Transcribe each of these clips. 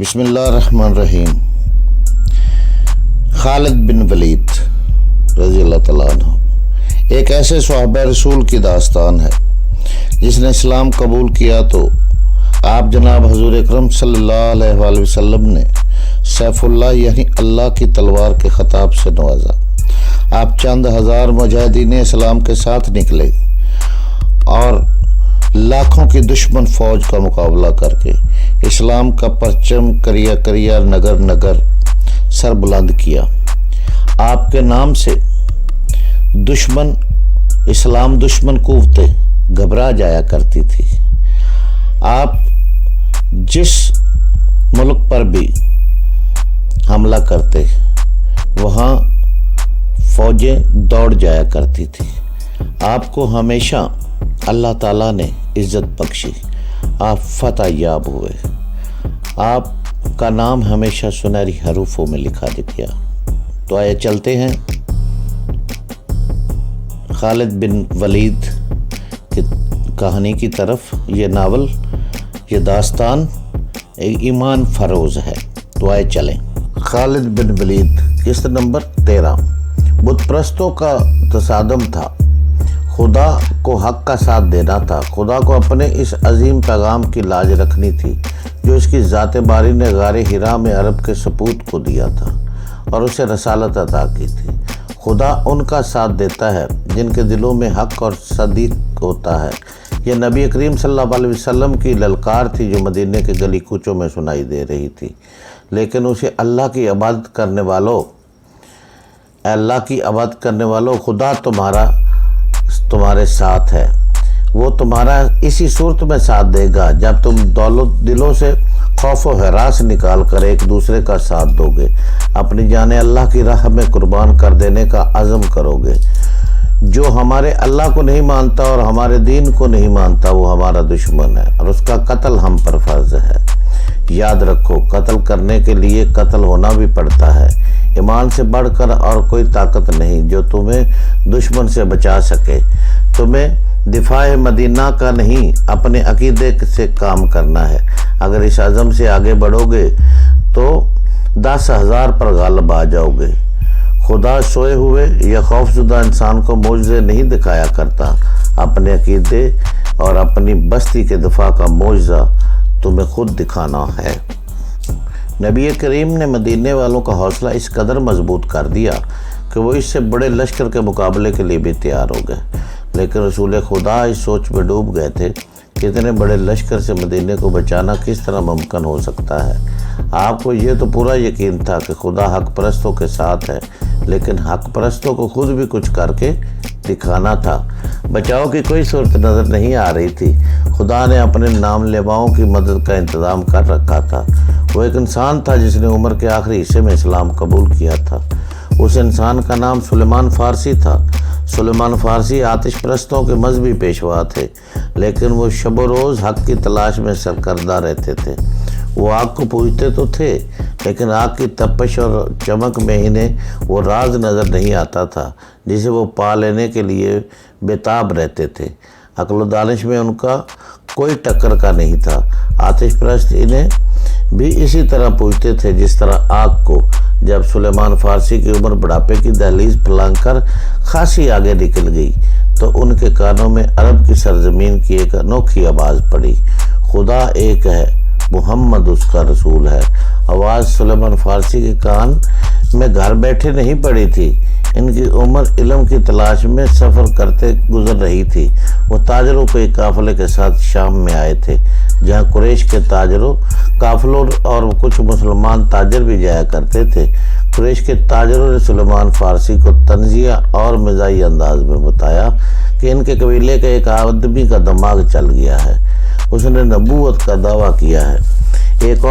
بسم اللہ الرحمن الرحیم۔ خالد بن ولید رضی اللہ تعالیٰ عنہ ایک ایسے صحابہ رسول کی داستان ہے جس نے اسلام قبول کیا تو آپ جناب حضور اکرم صلی اللہ علیہ وآلہ وسلم نے سیف اللہ یعنی اللہ کی تلوار کے خطاب سے نوازا۔ آپ چند ہزار مجاہدین اسلام کے ساتھ نکلے اور لاکھوں کی دشمن فوج کا مقابلہ کر کے اسلام کا پرچم کریا کریا نگر نگر سر بلند کیا۔ آپ کے نام سے اسلام دشمن قوتیں گھبرا جایا کرتی تھی۔ آپ جس ملک پر بھی حملہ کرتے وہاں فوجیں دوڑ جایا کرتی تھی۔ آپ کو ہمیشہ اللہ تعالیٰ نے عزت بخشی، آپ فتح یاب ہوئے، آپ کا نام ہمیشہ سنہری حروفوں میں لکھا گیا۔ تو آئے چلتے ہیں خالد بن ولید کی کہانی کی طرف۔ یہ ناول، یہ داستان ایمان فروز ہے۔ تو آئے چلیں۔ خالد بن ولید، قسط نمبر 13۔ بت پرستوں کا تصادم تھا، خدا کو حق کا ساتھ دینا تھا، خدا کو اپنے اس عظیم پیغام کی لاج رکھنی تھی جو اس کی ذات باری نے غار حرا میں عرب کے سپوت کو دیا تھا اور اسے رسالت عطا کی تھی۔ خدا ان کا ساتھ دیتا ہے جن کے دلوں میں حق اور صدیق ہوتا ہے۔ یہ نبی کریم صلی اللہ علیہ وسلم کی للکار تھی جو مدینے کے گلی کوچوں میں سنائی دے رہی تھی۔ لیکن اسے اللہ کی عبادت کرنے والوں خدا تمہارے ساتھ ہے۔ وہ تمہارا اسی صورت میں ساتھ دے گا جب تم دلوں سے خوف و ہراس نکال کر ایک دوسرے کا ساتھ دو گے، اپنی جانیں اللہ کی راہ میں قربان کر دینے کا عزم کرو گے۔ جو ہمارے اللہ کو نہیں مانتا اور ہمارے دین کو نہیں مانتا وہ ہمارا دشمن ہے اور اس کا قتل ہم پر فرض ہے۔ یاد رکھو، قتل کرنے کے لیے قتل ہونا بھی پڑتا ہے۔ ایمان سے بڑھ کر اور کوئی طاقت نہیں جو تمہیں دشمن سے بچا سکے۔ تمہیں دفاع مدینہ کا نہیں، اپنے عقیدے سے کام کرنا ہے۔ اگر اس عزم سے آگے بڑھو گے تو 10,000 پر غالب آ جاؤ گے۔ خدا سوئے ہوئے یا خوفزدہ انسان کو معجزے نہیں دکھایا کرتا۔ اپنے عقیدے اور اپنی بستی کے دفاع کا معجزہ تمہیں خود دکھانا ہے۔ نبی کریم نے مدینے والوں کا حوصلہ اس قدر مضبوط کر دیا کہ وہ اس سے بڑے لشکر کے مقابلے کے لیے بھی تیار ہو گئے۔ لیکن رسول خدا اس سوچ میں ڈوب گئے تھے کہ اتنے بڑے لشکر سے مدینے کو بچانا کس طرح ممکن ہو سکتا ہے۔ آپ کو یہ تو پورا یقین تھا کہ خدا حق پرستوں کے ساتھ ہے، لیکن حق پرستوں کو خود بھی کچھ کر کے دکھانا تھا۔ بچاؤ کی کوئی صورت نظر نہیں آ رہی تھی۔ خدا نے اپنے نام لیواؤں کی مدد کا انتظام کر رکھا تھا۔ وہ ایک انسان تھا جس نے عمر کے آخری حصے میں اسلام قبول کیا تھا۔ اس انسان کا نام سلیمان فارسی تھا۔ سلیمان فارسی آتش پرستوں کے مذہبی پیشوا تھے، لیکن وہ شب و روز حق کی تلاش میں سرگردہ رہتے تھے۔ وہ آگ کو پوجتے تو تھے، لیکن آگ کی تپش اور چمک میں انہیں وہ راز نظر نہیں آتا تھا جسے وہ پا لینے کے لیے بےتاب رہتے تھے۔ عقل و دانش میں ان کا کوئی ٹکر کا نہیں تھا۔ آتش پرست انہیں بھی اسی طرح پوجتے تھے جس طرح آگ کو۔ جب سلیمان فارسی کی عمر بڑھاپے کی دہلیز پھلانگ کر خاصی آگے نکل گئی تو ان کے کانوں میں عرب کی سرزمین کی ایک انوکھی آواز پڑی، خدا ایک ہے، محمد اس کا رسول ہے۔ آواز سلیمان فارسی کے کان میں گھر بیٹھے نہیں پڑی تھی۔ ان کی عمر علم کی تلاش میں سفر کرتے گزر رہی تھی۔ وہ تاجروں کے قافلے کے ساتھ شام میں آئے تھے، جہاں قریش کے تاجروں قافلوں اور کچھ مسلمان تاجر بھی جایا کرتے تھے۔ قریش کے تاجروں نے سلیمان فارسی کو طنزیہ اور مزاحی انداز میں بتایا کہ ان کے قبیلے کا ایک آدمی کا دماغ چل گیا ہے، اس نے نبوت کا دعویٰ کیا ہے۔ ایک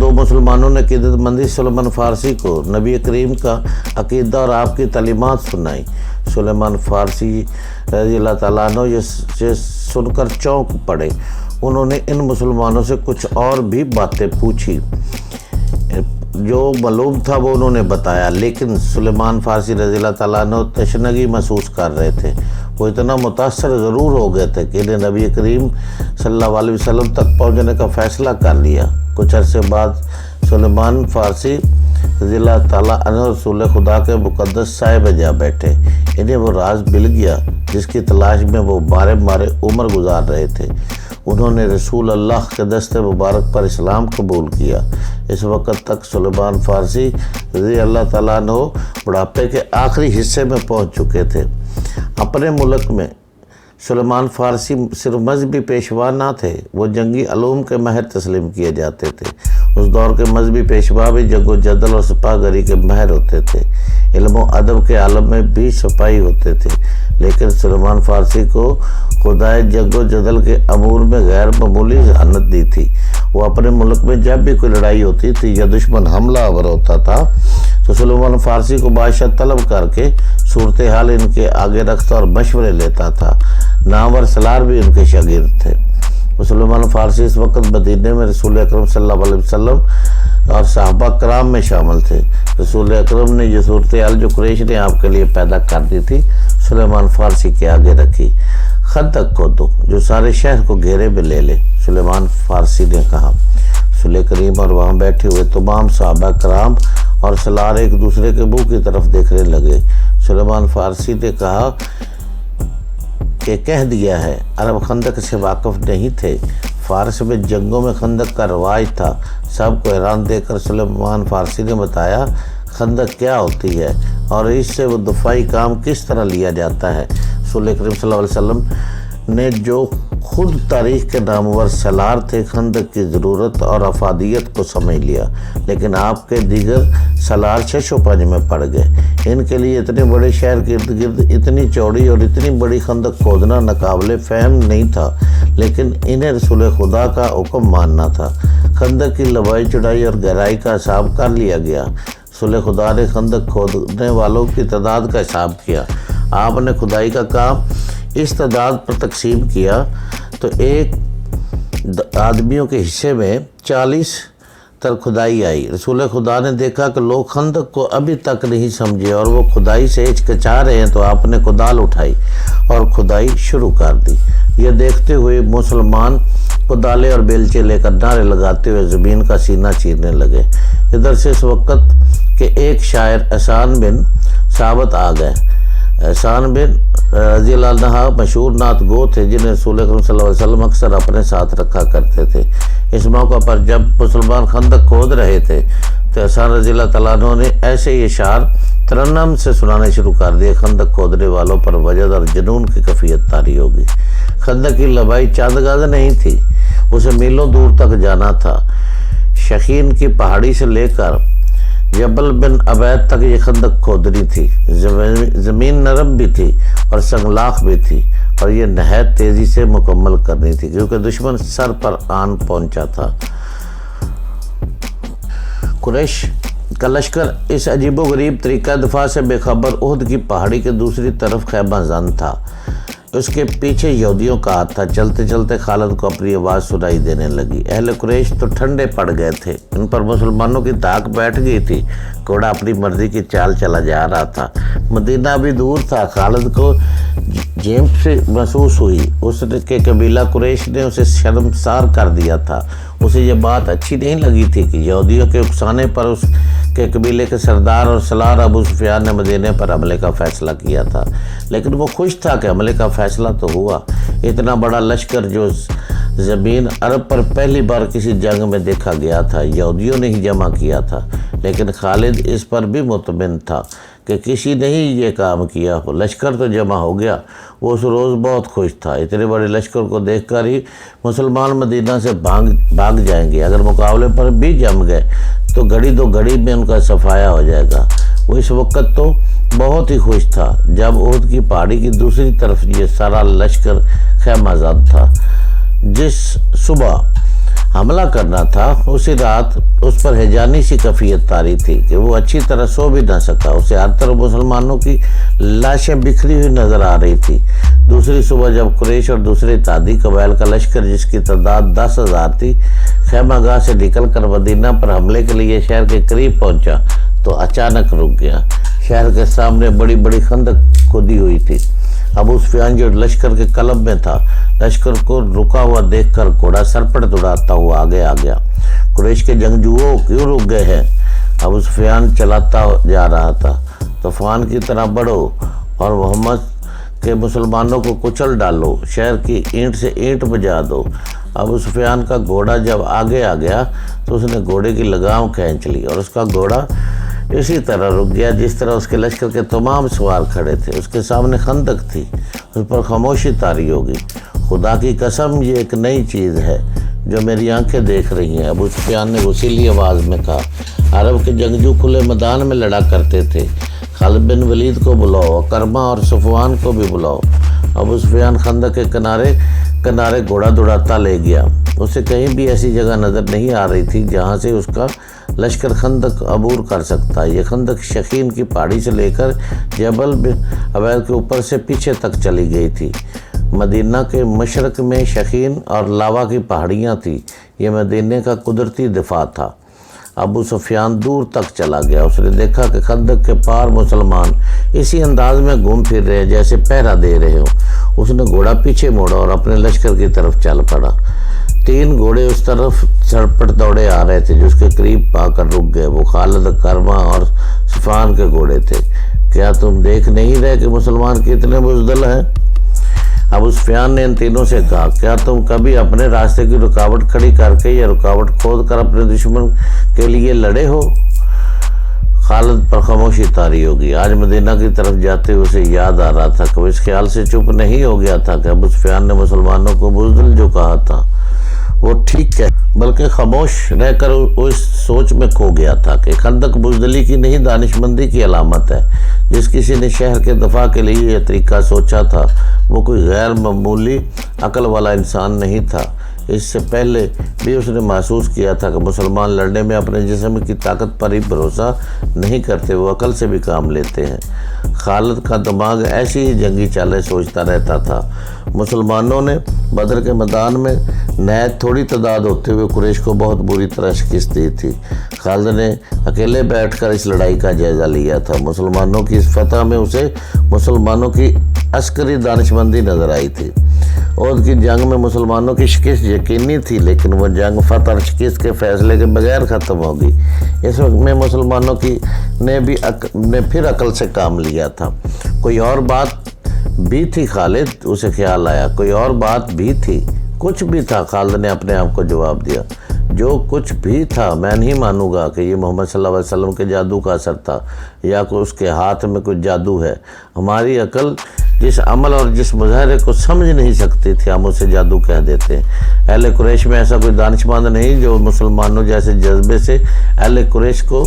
دو مسلمانوں نے عقیدت مندی سلیمان فارسی کو نبی کریم کا عقیدہ اور آپ کی تعلیمات سنائی۔ سلیمان فارسی رضی اللہ تعالیٰ عنہ یہ سن کر چونک پڑے۔ انہوں نے ان مسلمانوں سے کچھ اور بھی باتیں پوچھی، جو معلوم تھا وہ انہوں نے بتایا، لیکن سلیمان فارسی رضی اللہ تعالیٰ عنہ تشنگی محسوس کر رہے تھے۔ وہ اتنا متاثر ضرور ہو گئے تھے کہ انہیں نبی کریم صلی اللہ علیہ وسلم تک پہنچنے کا فیصلہ کر لیا۔ کچھ عرصے بعد سلیمان فارسی رضی اللہ تعالیٰ عنہ رسول خدا کے مقدس سائے میں جا بیٹھے۔ انہیں وہ راز مل گیا جس کی تلاش میں وہ مارے عمر گزار رہے تھے۔ انہوں نے رسول اللہ کے دست مبارک پر اسلام قبول کیا۔ اس وقت تک سلیمان فارسی رضی اللہ تعالیٰ عنہ بڑھاپے کے آخری حصے میں پہنچ چکے تھے۔ اپنے ملک میں سلیمان فارسی صرف مذہبی پیشوا نہ تھے، وہ جنگی علوم کے ماہر تسلیم کیے جاتے تھے۔ اس دور کے مذہبی پیشوا بھی جنگ و جدل اور سپاہ گری کے ماہر ہوتے تھے۔ علم و ادب کے عالم میں بھی سپاہی ہوتے تھے، لیکن سلیمان فارسی کو خدائے جنگ و جدل کے امور میں غیر معمولی ذہانت دی تھی۔ وہ اپنے ملک میں جب بھی کوئی لڑائی ہوتی تھی یا دشمن حملہ آور ہوتا تھا تو سلیمان فارسی کو بادشاہ طلب کر کے صورتحال ان کے آگے رکھتا اور مشورے لیتا تھا۔ نامور سالار بھی ان کے شاگرد تھے۔ سلیمان فارسی اس وقت مدینے میں رسول اکرم صلی اللہ علیہ وسلم اور صحابہ کرام میں شامل تھے۔ رسول اکرم نے یہ صورتحال جو قریش نے آپ کے لیے پیدا کر دی تھی سلیمان فارسی کے آگے رکھی۔ خندق کھودو جو سارے شہر کو گھیرے میں لے لے، سلیمان فارسی نے کہا۔ رسول کریم اور وہاں بیٹھے ہوئے تمام صحابہ کرام اور سالار ایک دوسرے کے منہ کی طرف دیکھنے لگے۔ سلیمان فارسی نے کہا کہ کہہ دیا ہے، عرب خندق سے واقف نہیں تھے۔ فارس میں جنگوں میں خندق کا رواج تھا۔ سب کو حیران دیکھ کر سلیمان فارسی نے بتایا خندق کیا ہوتی ہے اور اس سے وہ دفاعی کام کس طرح لیا جاتا ہے۔ رسول کریم صلی اللہ علیہ وسلم نے جو خود تاریخ کے نامور سالار تھے خندق کی ضرورت اور افادیت کو سمجھ لیا، لیکن آپ کے دیگر سالار شش و پنج میں پڑ گئے۔ ان کے لیے اتنے بڑے شہر کے ارد گرد اتنی چوڑی اور اتنی بڑی خندق کھودنا ناقابل فہم نہیں تھا، لیکن انہیں رسول خدا کا حکم ماننا تھا۔ خندق کی لمبائی چوڑائی اور گہرائی کا حساب کر لیا گیا۔ رسول خدا نے خندق کھودنے والوں کی تعداد کا حساب کیا۔ آپ نے کھدائی کا کام اس تعداد پر تقسیم کیا تو ایک آدمیوں کے حصے میں 40 تر کھدائی آئی۔ رسول خدا نے دیکھا کہ لوگ خندق کو ابھی تک نہیں سمجھے اور وہ کھدائی سے ہچکچا رہے ہیں، تو آپ نے کدال اٹھائی اور کھدائی شروع کر دی۔ یہ دیکھتے ہوئے مسلمان کدالے اور بیلچے لے کر نعرے لگاتے ہوئے زمین کا سینہ چیرنے لگے۔ ادھر سے اس وقت کہ ایک شاعر احسان بن ثابت آ گئے۔ احسان بن رضی اللہ عنہ مشہور نعت گو تھے جنہیں رسول اکرم صلی اللہ علیہ وسلم اکثر اپنے ساتھ رکھا کرتے تھے۔ اس موقع پر جب مسلمان خندق کھود رہے تھے تو احسان رضی اللہ تعالیٰ عنہ نے ایسے ہی اشعار ترنم سے سنانے شروع کر دیے۔ خندق کھودنے والوں پر وجد اور جنون کی کیفیت طاری ہوگی۔ خندق کی لمبائی چند گز نہیں تھی، اسے میلوں دور تک جانا تھا۔ شخین کی پہاڑی سے لے کر جبل بن عبید تک یہ خندق کھودنی تھی۔ زمین نرم بھی تھی اور سنگلاخ بھی تھی، اور یہ نہایت تیزی سے مکمل کرنی تھی کیونکہ دشمن سر پر آن پہنچا تھا۔ قریش کا لشکر اس عجیب و غریب طریقہ دفاع سے بے خبر احد کی پہاڑی کے دوسری طرف خیمہ زن تھا۔ اس کے پیچھے یہودیوں کا ہاتھ تھا۔ چلتے چلتے خالد کو اپنی آواز سنائی دینے لگی۔ اہل قریش تو ٹھنڈے پڑ گئے تھے، ان پر مسلمانوں کی دھاک بیٹھ گئی تھی۔ گھوڑا اپنی مرضی کی چال چلا جا رہا تھا۔ مدینہ بھی دور تھا۔ خالد کو جیم سے محسوس ہوئی اس کے قبیلہ قریش نے اسے شرمسار کر دیا تھا۔ اسے یہ بات اچھی نہیں لگی تھی کہ یہودیوں کے اکسانے پر اس کے قبیلے کے سردار اور سالار ابو سفیان نے مدینے پر حملے کا فیصلہ کیا تھا، لیکن وہ خوش تھا کہ حملے کا فیصلہ تو ہوا۔ اتنا بڑا لشکر جو زمین عرب پر پہلی بار کسی جنگ میں دیکھا گیا تھا یہودیوں نے ہی جمع کیا تھا، لیکن خالد اس پر بھی مطمئن تھا کہ کسی نے ہی یہ کام کیا ہو۔ لشکر تو جمع ہو گیا۔ وہ اس روز بہت خوش تھا۔ اتنے بڑے لشکر کو دیکھ کر ہی مسلمان مدینہ سے بھاگ جائیں گے۔ اگر مقابلے پر بھی جم گئے تو گھڑی دو گھڑی میں ان کا صفایا ہو جائے گا۔ وہ اس وقت تو بہت ہی خوش تھا جب احد کی پہاڑی کی دوسری طرف یہ سارا لشکر خیمہ زن تھا۔ جس صبح حملہ کرنا تھا اسی رات اس پر ہیجانی سی کیفیت طاری تھی کہ وہ اچھی طرح سو بھی نہ سکا۔ اسے ہر طرف مسلمانوں کی لاشیں بکھری ہوئی نظر آ رہی تھی۔ دوسری صبح جب قریش اور دوسرے اتحادی قبائل کا لشکر جس کی تعداد 10,000 تھی خیمہ گاہ سے نکل کر مدینہ پر حملے کے لیے شہر کے قریب پہنچا تو اچانک رک گیا۔ شہر کے سامنے بڑی بڑی خندق کھودی ہوئی تھی۔ ابو سفیان جو لشکر کے قلب میں تھا، لشکر کو رکا ہوا دیکھ کر گھوڑا سرپٹ دوڑاتا ہوا آگے آ گیا۔ قریش کے جنگجوؤں کیوں رک گئے ہیں؟ ابو سفیان چلاتا جا رہا تھا، طوفان کی طرح بڑھو اور محمد کے مسلمانوں کو کچل ڈالو، شہر کی اینٹ سے اینٹ بجا دو۔ ابو سفیان کا گھوڑا جب آگے آ گیا تو اس نے گھوڑے کی لگام کھینچ لی اور اس کا گھوڑا اسی طرح رک گیا جس طرح اس کے لشکر کے تمام سوار کھڑے تھے۔ اس کے سامنے خندق تھی، اس پر خاموشی طاری ہوگی۔ خدا کی قسم یہ ایک نئی چیز ہے جو میری آنکھیں دیکھ رہی ہیں، ابو سفیان نے وسیلی آواز میں کہا۔ عرب کے جنگجو کھلے میدان میں لڑا کرتے تھے، خالد بن ولید کو بلاؤ، کرما اور صفوان کو بھی بلاؤ۔ ابو سفیان خندق کے کنارے گھوڑا دوڑاتا لے گیا۔ اسے کہیں بھی ایسی جگہ نظر نہیں آ رہی تھی جہاں سے اس کا لشکر خندق عبور کر سکتا۔ یہ خندق شخین کی پہاڑی سے لے کر جبل بن عبید کے اوپر سے پیچھے تک چلی گئی تھی۔ مدینہ کے مشرق میں شخین اور لاوا کی پہاڑیاں تھیں۔ یہ مدینہ کا قدرتی دفاع تھا۔ ابو سفیان دور تک چلا گیا۔ اس نے دیکھا کہ خندق کے پار مسلمان اسی انداز میں گھوم پھر رہے جیسے پہرا دے رہے ہو۔ اس نے گھوڑا پیچھے موڑا اور اپنے لشکر کی طرف چل پڑا۔ 3 گھوڑے اس طرف سرپٹ دوڑے آ رہے تھے جو اس کے قریب آ کر رک گئے۔ وہ خالد، کرما اور صفوان کے گھوڑے تھے۔ کیا تم دیکھ نہیں رہے کہ مسلمان کتنے بزدل ہیں؟ ابو سفیان نے ان تینوں سے کہا، کیا تم کبھی اپنے راستے کی رکاوٹ کھڑی کر کے یا رکاوٹ کھود کر اپنے دشمن کے لیے لڑے ہو؟ خالد پر خاموشی طاری ہوگی۔ آج مدینہ کی طرف جاتے ہوئے اسے یاد آ رہا تھا کہ وہ اس خیال سے چپ نہیں ہو گیا تھا کہ ابو سفیان نے مسلمانوں کو بزدل جو کہا تھا وہ ٹھیک ہے، بلکہ خاموش رہ کر وہ اس سوچ میں کھو گیا تھا کہ خندق بزدلی کی نہیں دانش مندی کی علامت ہے۔ جس کسی نے شہر کے دفاع کے لیے یہ طریقہ سوچا تھا وہ کوئی غیر معمولی عقل والا انسان نہیں تھا۔ اس سے پہلے بھی اس نے محسوس کیا تھا کہ مسلمان لڑنے میں اپنے جسم کی طاقت پر ہی بھروسہ نہیں کرتے، وہ عقل سے بھی کام لیتے ہیں۔ خالد کا دماغ ایسی ہی جنگی چالیں سوچتا رہتا تھا۔ مسلمانوں نے بدر کے میدان میں نہایت تھوڑی تعداد ہوتے ہوئے قریش کو بہت بری طرح شکست دی تھی۔ خالد نے اکیلے بیٹھ کر اس لڑائی کا جائزہ لیا تھا۔ مسلمانوں کی اس فتح میں اسے مسلمانوں کی عسکری دانشمندی نظر آئی تھی۔ عہد کی جنگ میں مسلمانوں کی شکست یقینی تھی، لیکن وہ جنگ فتح اور شکست کے فیصلے کے بغیر ختم ہوگی۔ اس وقت میں مسلمانوں نے پھر عقل سے کام لیا تھا۔ کوئی اور بات بھی تھی خالد، اسے خیال آیا، کوئی اور بات بھی تھی۔ کچھ بھی تھا، خالد نے اپنے آپ کو جواب دیا۔ جو کچھ بھی تھا، میں نہیں مانوں گا کہ یہ محمد صلی اللہ علیہ وسلم کے جادو کا اثر تھا یا کوئی اس کے ہاتھ میں کوئی جادو ہے۔ ہماری عقل جس عمل اور جس مظاہرے کو سمجھ نہیں سکتی تھی ہم اسے جادو کہہ دیتے ہیں۔ اہل قریش میں ایسا کوئی دانشمند نہیں جو مسلمانوں جیسے جذبے سے اہل قریش کو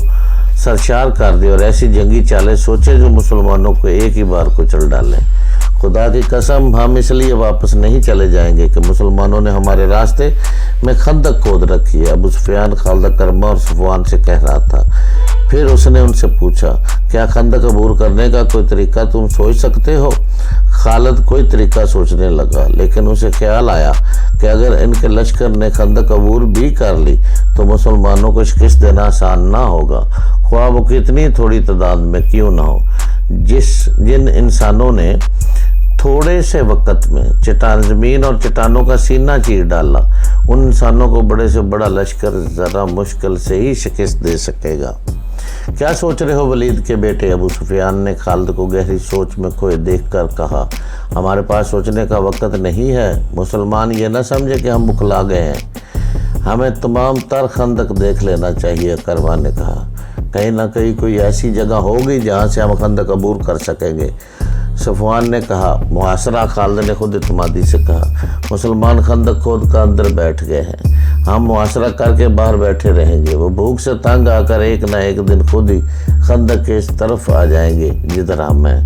سرشار کر دے اور ایسی جنگی چالیں سوچے جو مسلمانوں کو ایک ہی بار کچل ڈالیں۔ خدا کی قسم ہم اس لیے واپس نہیں چلے جائیں گے کہ مسلمانوں نے ہمارے راستے میں خندق کھود رکھی ہے، ابو سفیان خالد، کرما اور صفوان سے کہہ رہا تھا۔ پھر اس نے ان سے پوچھا، کیا خندق عبور کرنے کا کوئی طریقہ تم سوچ سکتے ہو؟ خالد کوئی طریقہ سوچنے لگا، لیکن اسے خیال آیا کہ اگر ان کے لشکر نے خندق عبور بھی کر لی تو مسلمانوں کو شکست دینا آسان نہ ہوگا، خواہ وہ کتنی تھوڑی تعداد میں کیوں نہ ہو۔ جن انسانوں نے تھوڑے سے وقت میں زمین اور چٹانوں کا سینہ چیر ڈالا، ان انسانوں کو بڑے سے بڑا لشکر ذرا مشکل سے ہی شکست دے سکے گا۔ کیا سوچ رہے ہو ولید کے بیٹے؟ ابو سفیان نے خالد کو گہری سوچ میں کھوئے دیکھ کر کہا، ہمارے پاس سوچنے کا وقت نہیں ہے۔ مسلمان یہ نہ سمجھے کہ ہم بکھلا گئے ہیں، ہمیں تمام تر خندق دیکھ لینا چاہیے۔ کرما نے کہا، کہیں نہ کہیں کوئی ایسی جگہ ہوگی جہاں سے ہم خندق عبور کر سکیں گے۔ صفوان نے کہا، محاصرہ۔ خالد نے خود اعتمادی سے کہا، مسلمان خندق کھود کر اندر بیٹھ گئے ہیں، ہم محاصرہ کر کے باہر بیٹھے رہیں گے۔ وہ بھوک سے تنگ آ کر ایک نہ ایک دن خود ہی خندق کے اس طرف آ جائیں گے جدھر ہم ہیں۔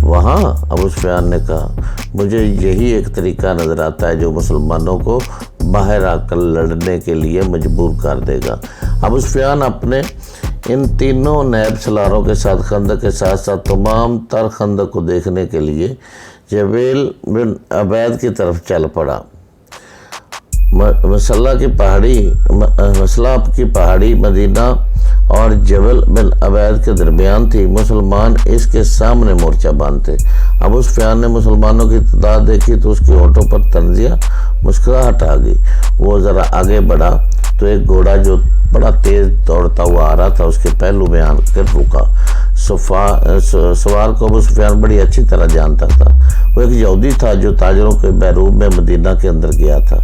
وہاں ابو سفیان نے کہا، مجھے یہی ایک طریقہ نظر آتا ہے جو مسلمانوں کو باہر آ کر لڑنے کے لیے مجبور کر دے گا۔ ابو سفیان اپنے ان تینوں نائب سالاروں کے ساتھ خندق کے ساتھ ساتھ تمام تر خندق کو دیکھنے کے لیے جبیل بن عبید کی طرف چل پڑا۔ مسلح کی پہاڑی مدینہ اور جبل بن عبید کے درمیان تھی، مسلمان اس کے سامنے مورچہ باندھتے۔ ابو سفیان نے مسلمانوں کی تعداد دیکھی تو اس کے ہونٹوں پر طنزیہ مسکراہٹ آ گئی۔ وہ ذرا آگے بڑھا تو ایک گھوڑا جو بڑا تیز دوڑتا ہوا آ رہا تھا اس کے پہلو میں آ کر رکا۔ سوار کو ابو سفیان بڑی اچھی طرح جانتا تھا۔ وہ ایک یہودی تھا جو تاجروں کے بیروب میں مدینہ کے اندر گیا تھا۔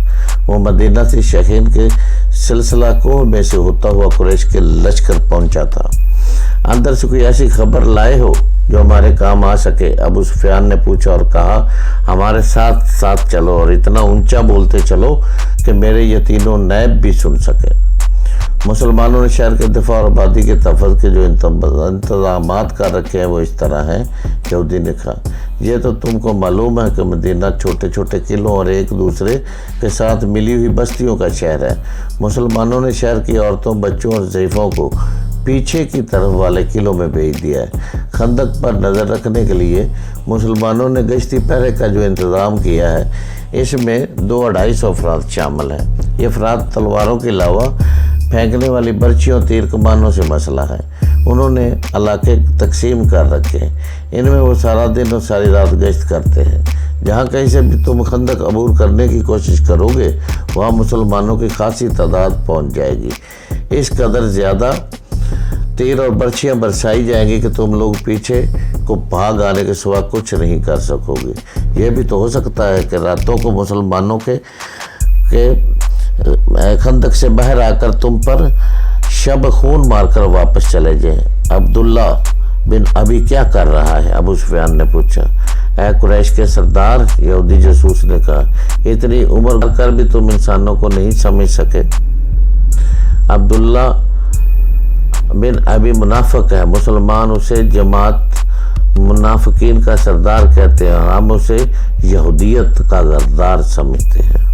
وہ مدینہ سے شیخین کے سلسلہ کوہ میں سے ہوتا ہوا قریش کے لشکر پہنچا تھا۔ اندر سے کوئی ایسی خبر لائے ہو جو ہمارے کام آ سکے؟ ابو سفیان نے پوچھا اور کہا، ہمارے ساتھ ساتھ چلو اور اتنا اونچا بولتے چلو کہ میرے یہ تینوں نائب بھی سن سکے۔ مسلمانوں نے شہر کے دفاع اور آبادی کے تحفظ کے جو انتظامات کر رکھے ہیں وہ اس طرح ہیں۔ یہودی نے کہا، یہ تو تم کو معلوم ہے کہ مدینہ چھوٹے چھوٹے قلعوں اور ایک دوسرے کے ساتھ ملی ہوئی بستیوں کا شہر ہے۔ مسلمانوں نے شہر کی عورتوں، بچوں اور ضعیفوں کو پیچھے کی طرف والے قلعوں میں بھیج دیا ہے۔ خندق پر نظر رکھنے کے لیے مسلمانوں نے گشتی پہرے کا جو انتظام کیا ہے اس میں 200-250 افراد شامل ہیں۔ یہ افراد تلواروں کے علاوہ پھینکنے والی برچیوں، تیر کمانوں سے مسلح ہے۔ انہوں نے علاقے تقسیم کر رکھے ہیں۔ ان میں وہ سارا دن اور ساری رات گشت کرتے ہیں۔ جہاں کہیں سے بھی تم خندق عبور کرنے کی کوشش کرو گے وہاں مسلمانوں کی خاصی تعداد پہنچ جائے گی۔ اس قدر زیادہ تیر اور برچیاں برسائی جائیں گی کہ تم لوگ پیچھے کو بھاگ آنے کے سوا کچھ نہیں کر سکو گے۔ یہ بھی تو ہو سکتا ہے کہ راتوں کو مسلمانوں کے خندق سے باہر آ کر تم پر شب خون مار کر واپس چلے جائیں۔ عبداللہ بن ابی کیا کر رہا ہے؟ ابو سفیان نے پوچھا۔ اے قریش کے سردار، یہودی جاسوس نے کہا، اتنی عمر کر بھی تم انسانوں کو نہیں سمجھ سکے۔ عبداللہ بن ابی منافق ہے، مسلمان اسے جماعت منافقین کا سردار کہتے ہیں اور ہم اسے یہودیت کا غدار سمجھتے ہیں۔